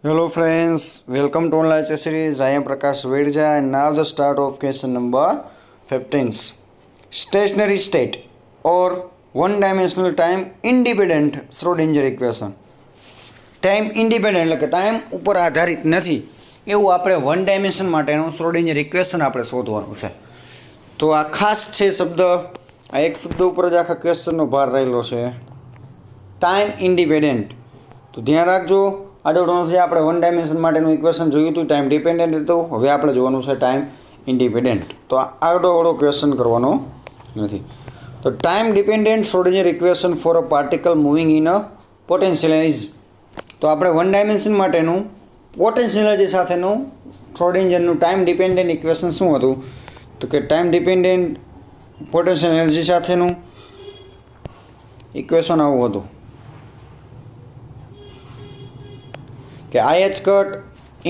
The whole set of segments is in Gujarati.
Hello friends, welcome to online lecture series. I am Prakash Vedja and now the start of question number 15. Stationary state or one-dimensional time independent Schrodinger equation. Time independent એટલે કે ટાઈમ ઉપર આધારિત નથી એવું આપણે વન ડાયમેન્શન માટેનું શ્રોડિંજર ઇક્વેશન આપણે શોધવાનું છે. તો આ ખાસ છે શબ્દ, આ એક શબ્દ ઉપર જ આખા ક્વેશ્ચનનો ભાર રહેલો છે, ટાઈમ ઇન્ડિપેન્ડન્ટ. તો ધ્યાન રાખજો, આડોડો નથી. આપણે વન ડાયમેન્શન માટેનું ઇક્વેશન જોયું હતું, ટાઈમ ડિપેન્ડન્ટ હતું. હવે આપણે જોવાનું છે ટાઈમ ઇન્ડિપેન્ડન્ટ. તો આડોડો ક્વેશ્ચન કરવાનો નથી. તો time dependent Schrodinger equation for a particle moving in a potential energy. તો આપણે વન ડાયમેન્શન માટેનું પોટેન્શિયલ એનર્જી સાથેનું શ્રોડિંજરનું ટાઈમ ડિપેન્ડન્ટ ઇક્વેશન શું હતું? તો કે ટાઈમ ડિપેન્ડન્ટ પોટેન્શિયલ એનર્જી સાથેનું ઇક્વેશન આવું હતું કે i h cut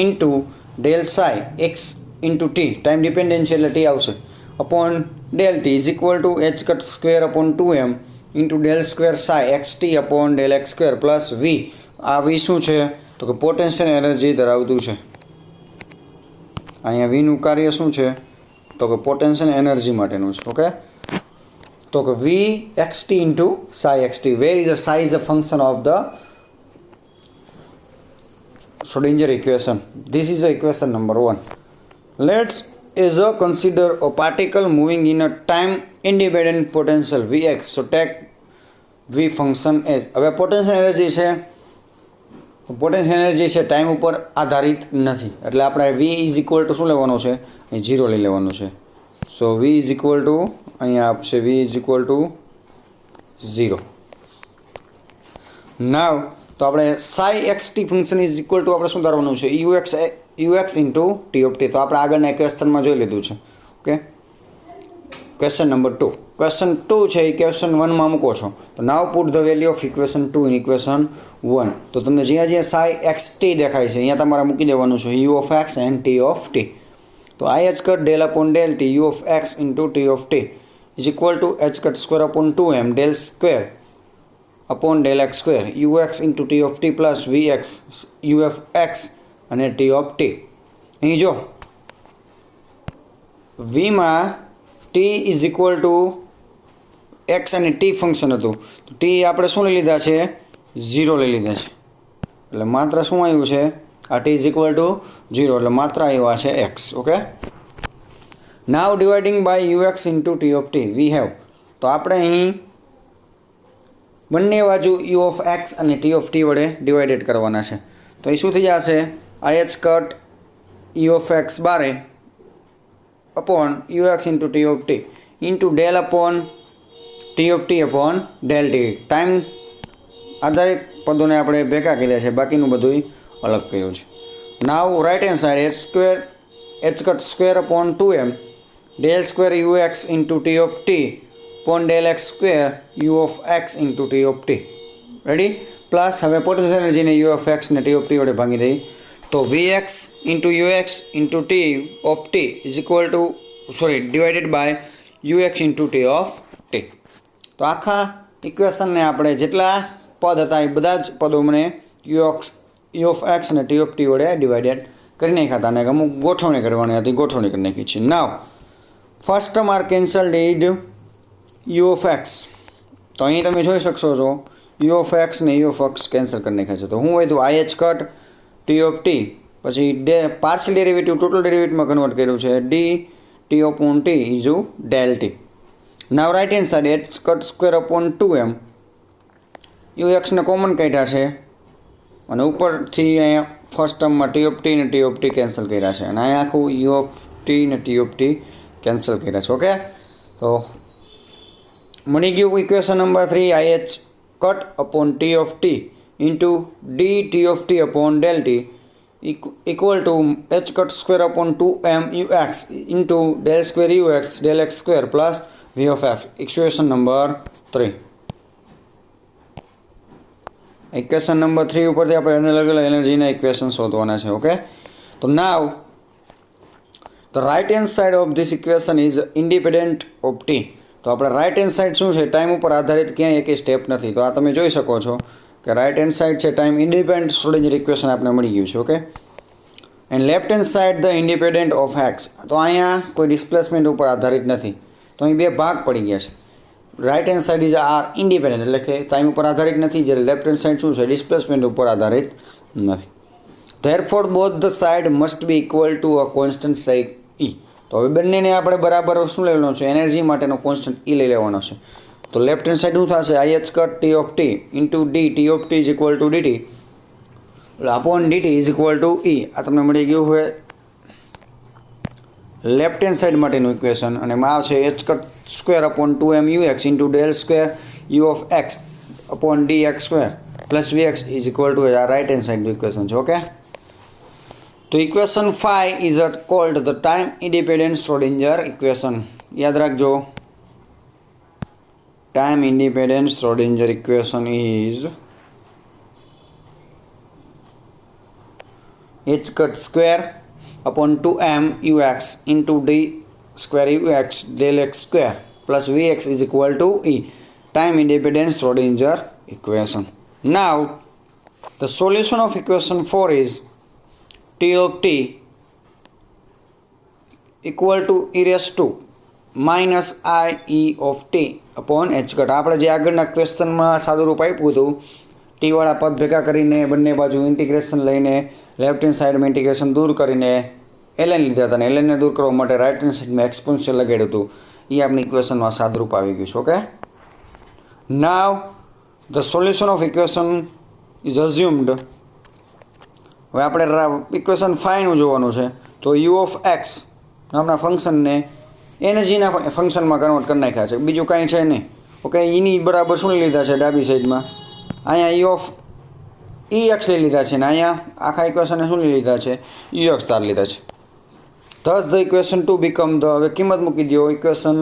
into del psi x into t, time dependent છે એટલે ટી આવશે, upon del t is equal to h cut square upon 2m into del square Sai x t upon del x square plus V. આ વી શું છે? તો કે પોટેન્શિયલ એનર્જી ધરાવતું છે. અહીંયા વીનું કાર્ય શું છે? તો કે પોટેન્શિયલ એનર્જી માટેનું છે. ઓકે, તો કે V x t into psi x t, where is a psi is a function of the Schrodinger equation. This is equation number 1. Let's consider a particle moving in a time independent potential Vx. So take V function as. હવે પોટેન્શિયલ એનર્જી છે, પોટેન્શિયલ એનર્જી છે ટાઈમ ઉપર આધારિત નથી, એટલે આપણે V ઇઝ ઇક્વલ ટુ શું લેવાનું છે? અહીં 0 લઈ લેવાનું છે. So V is equal to અહીંયા આપશે V is equal to 0. Now તો આપણે psi x t function is equal to આપણે શું ધારવાનું છે? U x into t of t. તો આપણે આગળના ક્વેશ્ચનમાં જોઈ લીધું છે. Okay, question number 2. ક્વેશ્ચન 2 છે એ ક્વેશ્ચન 1માં મૂકો છો. તો now put the value of equation 2 in equation 1. તો તમને જ્યાં જ્યાં સાઈ એક્સ ટી દેખાય છે અહીંયા તમારે મૂકી દેવાનું છે u of x and t of t. તો i h cut del upon del t u of x into t of t is equal to h cut square upon 2m del square upon del x square u x into t of t plus V x u of x અને ટી ઓફ ટી. અહીં જો વીમાં t is equal to x અને ટી ફંક્શન હતું, તો ટી આપણે શું લઈ લીધા છે? 0 લઈ લીધા છે, એટલે માત્ર શું આવ્યું છે? આ ટી ઇઝ ઇક્વલ ટુ 0, એટલે માત્ર આવ્યા છે x. Okay, now dividing by u x into t of t we have. તો આપણે અહીં બંને બાજુ યુ ઓફ એક્સ અને ટી ઓફ ટી વડે ડિવાઇડેડ કરવાના છે. તો એ શું થઈ જશે? I h cut u of x બારે upon u x into t of t into del upon t of t upon del t. Time આધારિત પદોને આપણે ભેગા કર્યા છે, બાકીનું બધું અલગ કર્યું છે. Now right hand side h cut square upon 2m del square u x into t of t upon del x square u of x into t of t. Ready? Plus હવે પોટેન્શિયલ એનર્જીને u of x ને t of t વડે ભાંગી દઈ તો vx into ux into t of t is equal to divided by ux into t of t. તો આખા ઇક્વેશનને આપણે જેટલા પદ હતા એ બધા જ પદો મને u of x અને t of t વડે ડિવાઇડેડ કરી નાખ્યા હતા અને અમુક ગોઠવણી કરવાની હતી, ગોઠવણી કરી નાખી છે. Now first term are cancelled ઇડ યુ ઓફ એક્સ. તો અહીં તમે જોઈ શકશો છો યુ ઓફ એક્સ ને યુ ઓફ એક્સ કેન્સલ કરી નાખ્યા છે. તો હું હતું i h cut t of t, પછી પાર્શિયલ ડેરિવેટિવ ટોટલ ડેરિવેટિવમાં કન્વર્ટ કર્યું છે d t upon t is del t. Now right hand side h cut square upon 2m u એક્સને કોમન કાઢ્યા છે અને ઉપરથી અહીંયા ફર્સ્ટ ટર્મમાં ટી ઓફ ટી ને ટી ઓફ ટી કેન્સલ કર્યા છે અને અહીંયા આખું યુ ઓફ ટી ને ટી ઓફ ટી કેન્સલ કર્યા છે. ઓકે, તો મળી ગયું equation number 3 i h cut upon t of t into d t of t upon del t equal to h cut square upon 2m u x into del square u x del x square plus V of f. Equation number 3. Equation number 3 ઉપરથી આપણે અલગ અલગ એનર્જીના ઇક્વેશન શોધવાના છે. ઓકે, તો now the right hand side of this equation is independent of t. તો આપણે રાઇટ હેન્ડ સાઇડ શું છે? ટાઈમ ઉપર આધારિત ક્યાંય એકેય સ્ટેપ નથી. તો આ તમે જોઈ શકો છો કે રાઇટ હેન્ડ સાઇડ છે ટાઈમ ઇન્ડિપેન્ડન્ટ શ્રોડિંજર ઇક્વેશન આપણે મળી ગયું છે. Okay, and left hand side the independent of x. તો અહીંયા કોઈ ડિસ્પ્લેસમેન્ટ ઉપર આધારિત નથી, તો અહીં બે ભાગ પડી ગયા છે. Right hand side is are independent, એટલે કે ટાઈમ ઉપર આધારિત નથી, જ્યારે લેફ્ટ હેન્ડ સાઇડ શું છે, ડિસ્પ્લેસમેન્ટ ઉપર આધારિત નથી. Therefore both the side must be equal to a constant say E. તો હવે બંનેને આપણે બરાબર શું લઈ લેવાનો છે, એનર્જી માટેનો કોન્સ્ટન્ટ ઈ લઈ લેવાનો છે. તો લેફ્ટ હેન્ડ સાઇડ શું થશે, i h cut t of t into d t of t is equal to dt, એટલે upon dt is equal to E. આ તમને મળી ગયું હોય લેફ્ટ હેન્ડ સાઇડ માટેનું ઇક્વેશન. અને એમાં આવશે h cut square upon 2m ux into del square u of x upon d x square plus V x is equal to આ રાઇટ હેન્ડ સાઇડનું ઇક્વેશન છે. ઓકે, તો equation 5 is called the time independent Schrodinger equation. યાદ રાખજો, time independent Schrodinger equation is h cut square upon 2m ux into d square ux del x square plus vx is equal to e. Time independent Schrodinger equation. Now the solution of equation 4 is t of t equal to e raised to minus I e of t upon h cut. આપણે જે આગળના ક્વેશ્ચનમાં સાદું રૂપ આપ્યું હતું, ટી વાળા પદ ભેગા કરીને બંને બાજુ ઇન્ટિગ્રેશન લઈને લેફ્ટ હેન્ડ સાઈડમાં ઇન્ટિગ્રેશન દૂર કરીને એલએન લીધા હતા, અને એલએનને દૂર કરવા માટે રાઇટ હેન્ડ સાઈડમાં એક્સપોન્શિયલ લગાડ્યું હતું. એ આપણી ઇક્વેશનમાં સાદરૂપ આવી ગયું છે. Okay, now the solution of equation is assumed. હવે આપણે ઇક્વેશન 5નું જોવાનું છે. તો યુ ઓફ એક્સ નામના ફંક્શનને એનર્જીના ફંક્શનમાં કન્વર્ટ કરી નાખ્યા છે, બીજું કાંઈ છે નહીં. ઓકે, એની બરાબર શું લીધા છે ડાબી સાઈડમાં, અહીંયા ઈ ઓફ ઈ એક્સ લઈ લીધા છે, ને અહીંયા આખા ઇક્વેશનને શું લઈ લીધા છે, યુ એક્સ તાર લીધા છે. This the equation 2 become the, હવે કિંમત મૂકી દો ઇક્વેશન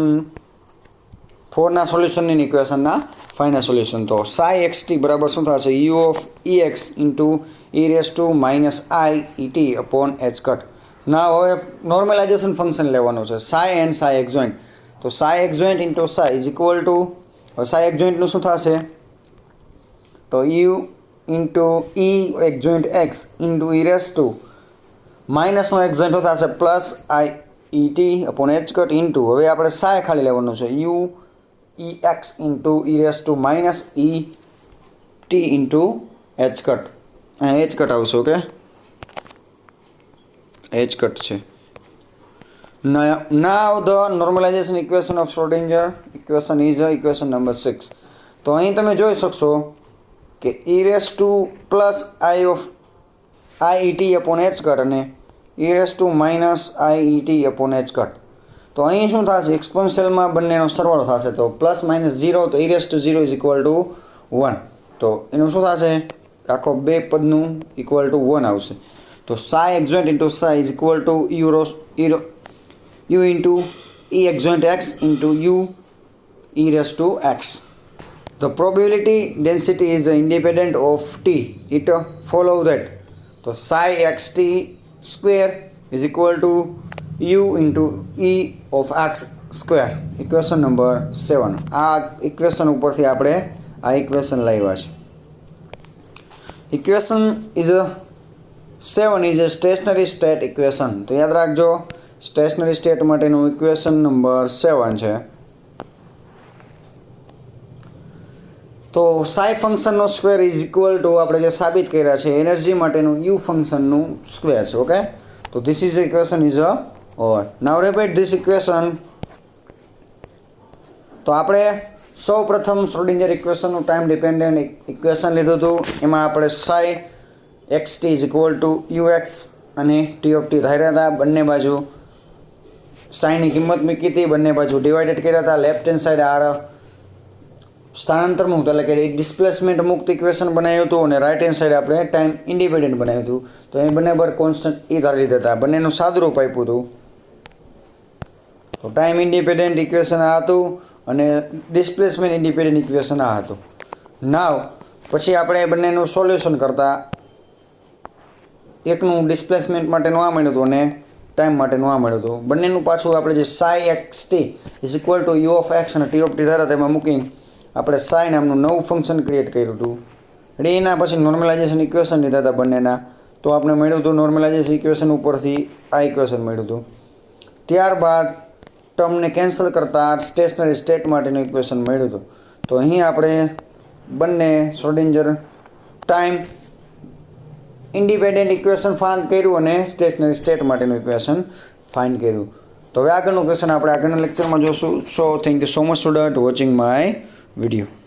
4ના સોલ્યુશનની ઇક્વેશનના 5ના સોલ્યુશન. તો સાઈ એક્સ ટી બરાબર શું થશે, u of e x into e raise to minus i E t upon h cut. ના હવે નોર્મલાઇઝેશન ફંક્શન લેવાનું છે, psi and psi x joint. તો psi x joint into psi is equal to, હવે સાઈ એક્સ જોઈન્ટનું શું થશે, તો u into e x joint x into e raise to માઇનસનો એક્સ જોઈન્ટ થશે plus i E t upon h cut into, હવે આપણે સાય ખાલી લેવાનું છે, u e x into e raise to minus E t into h cut. અહીંયા એચ કટ આવશે. ઓકે, એચ કટ છે. Now the normalization equation of Schrodinger equation is equation number 6. તો અહીં તમે જોઈ શકશો કે e raise to plus i of i E t upon h cut અને e raise to minus i E t upon h cut. તો અહીં શું થશે, એક્સપોન્શિયલમાં બંનેનો સરવાળો થશે, તો પ્લસ માઇનસ 0, તો ઈ raise two 0 is equal two 1. તો એનું શું થશે, આખો બે પદનું ઇક્વલ ટુ 1 આવશે. તો psi x joint into psi is equal to u into e x joint x into u e raise to x. The probability density is independent of t. It follows that. So psi xt square is equal to u into e of x square. Equation number 7. આ ઇક્વેશન ઉપરથી આપણે આ ઇક્વેશન લાવ્યા છે. Equation is 7 is a stationary state equation. તો યાદ રાખજો, સ્ટેશનરી સ્ટેટ માટેનું ઇક્વેશન નંબર 7 છે. તો સાઈ ફંક્શનનો સ્ક્વેર ઇઝ ઇક્વલ ટુ આપણે જે સાબિત કર્યા છે એનર્જી માટેનું યુ ફંક્શનનું સ્ક્વેર છે. ઓકે, તો this is equation is a or. Now repeat this equation. તો આપણે સૌ પ્રથમ શ્રોડિંજર ઇક્વેશનનું ટાઈમ ડિપેન્ડન્ટ ઇક્વેશન લીધું હતું. એમાં આપણે psi x t is equal to u x અને ટી ઓફ ટી ધાર્યા હતા. બંને બાજુ સાઈની કિંમત મૂકી હતી, બંને બાજુ ડિવાઇડેડ કર્યા હતા. લેફ્ટ હેન્ડ સાઈડ આર સ્થાનાંતર મુક્ત એટલે કે ડિસ્પ્લેસમેન્ટ મુક્ત ઇક્વેશન બનાવ્યું હતું, અને રાઇટ હેન્ડ સાઈડ આપણે ટાઈમ ઇન્ડિપેન્ડન્ટ બનાવ્યું હતું. તો એ બંને પર કોન્સ્ટન્ટ ઈ ધારી દીધા હતા, બંનેનું સાદુરૂપ આપ્યું હતું. તો ટાઈમ ઇન્ડિપેન્ડન્ટ ઇક્વેશન આ હતું અને ડિસ્પ્લેસમેન્ટ ઇન્ડિપેન્ડન્ટ ઇક્વેશન આ હતું. નાવ પછી આપણે બંનેનું સોલ્યુશન કરતા એકનું ડિસ્પ્લેસમેન્ટ માટેનું આ મળ્યું હતું અને ટાઈમ માટેનું આ મળ્યું હતું. બંનેનું પાછું આપણે જે psi x t is equal to u of x અને ટી ઓફ ટી ધારા તેમાં મૂકીને આપણે સાઈ નામનું નવું ફંક્શન ક્રિએટ કર્યું હતું. એના પછી નોર્મલાઇઝેશન ઇક્વેશન લીધા હતા બંનેના, તો આપણે મળ્યું હતું નોર્મલાઇઝેશન ઇક્વેશન ઉપરથી આ ઇક્વેશન મળ્યું હતું. ત્યારબાદ ટર્મને કેન્સલ કરતાં સ્ટેશનરી સ્ટેટ માટેનું ઇક્વેશન મળ્યું હતું. તો અહીં આપણે બંને Schrodinger time independent equation find કર્યું અને સ્ટેશનરી સ્ટેટ માટેનું ઇક્વેશન ફાઇન્ડ કર્યું. તો હવે આગળનું ક્વેશ્ચન આપણે આગળના લેક્ચરમાં જોશું. So thank you so much student watching my video.